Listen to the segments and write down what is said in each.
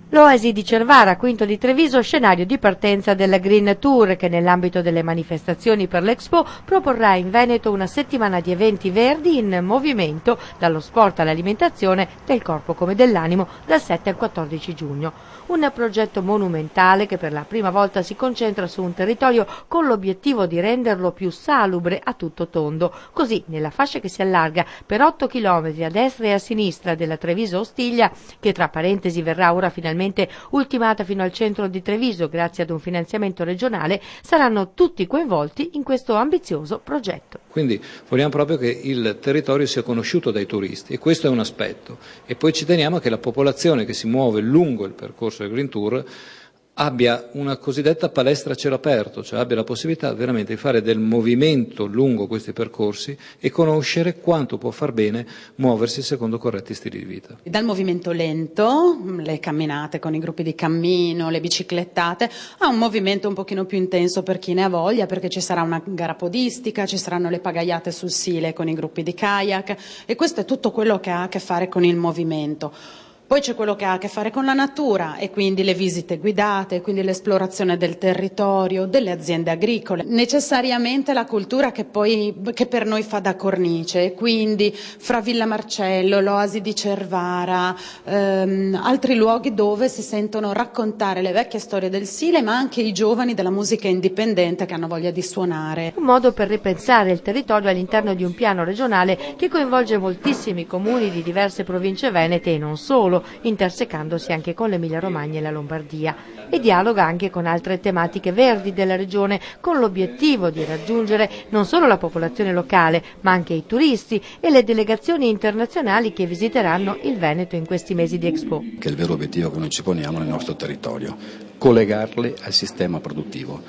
L'Oasi di Cervara, Quinto di Treviso, scenario di partenza della Green Tour che nell'ambito delle manifestazioni per l'Expo proporrà in Veneto una settimana di eventi verdi in movimento, dallo sport all'alimentazione, del corpo come dell'animo, dal 7 al 14 giugno. Un progetto monumentale che per la prima volta si concentra su un territorio con l'obiettivo di renderlo più salubre a tutto tondo. Così, nella fascia che si allarga per 8 km a destra e a sinistra della Treviso-Ostiglia, che tra parentesi verrà ora finalmente ultimata fino al centro di Treviso grazie ad un finanziamento regionale, saranno tutti coinvolti in questo ambizioso progetto. Quindi vogliamo proprio che il territorio sia conosciuto dai turisti e questo è un aspetto. E poi ci teniamo che la popolazione che si muove lungo il percorso del Green Tour abbia una cosiddetta palestra a cielo aperto, cioè abbia la possibilità veramente di fare del movimento lungo questi percorsi e conoscere quanto può far bene muoversi secondo corretti stili di vita. Dal movimento lento, le camminate con i gruppi di cammino, le biciclettate, a un movimento un pochino più intenso per chi ne ha voglia, perché ci sarà una gara podistica, ci saranno le pagaiate sul Sile con i gruppi di kayak e questo è tutto quello che ha a che fare con il movimento. Poi c'è quello che ha a che fare con la natura e quindi le visite guidate, quindi l'esplorazione del territorio, delle aziende agricole. Necessariamente la cultura che per noi fa da cornice, e quindi fra Villa Marcello, l'Oasi di Cervara, altri luoghi dove si sentono raccontare le vecchie storie del Sile, ma anche i giovani della musica indipendente che hanno voglia di suonare. Un modo per ripensare il territorio all'interno di un piano regionale che coinvolge moltissimi comuni di diverse province venete e non solo, intersecandosi anche con l'Emilia-Romagna e la Lombardia, e dialoga anche con altre tematiche verdi della regione con l'obiettivo di raggiungere non solo la popolazione locale ma anche i turisti e le delegazioni internazionali che visiteranno il Veneto in questi mesi di Expo. Che è il vero obiettivo che noi ci poniamo nel nostro territorio, collegarle al sistema produttivo.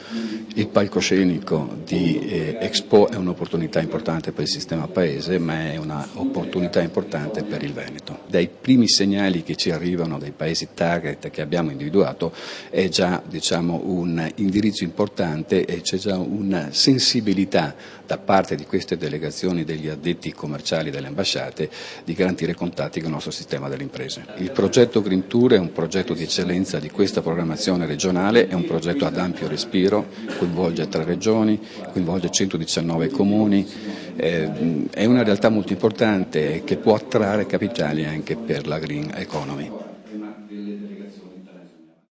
Il palcoscenico di Expo è un'opportunità importante per il sistema paese, ma è un'opportunità importante per il Veneto. Dai primi segnali che ci arrivano dai paesi target che abbiamo individuato è già un indirizzo importante e c'è già una sensibilità da parte di queste delegazioni degli addetti commerciali delle ambasciate di garantire contatti con il nostro sistema delle imprese. Il progetto Green Tour è un progetto di eccellenza di questa programmazione regionale, è un progetto ad ampio respiro, coinvolge 3 regioni, coinvolge 119 comuni, è una realtà molto importante che può attrarre capitali anche per la Green Economy.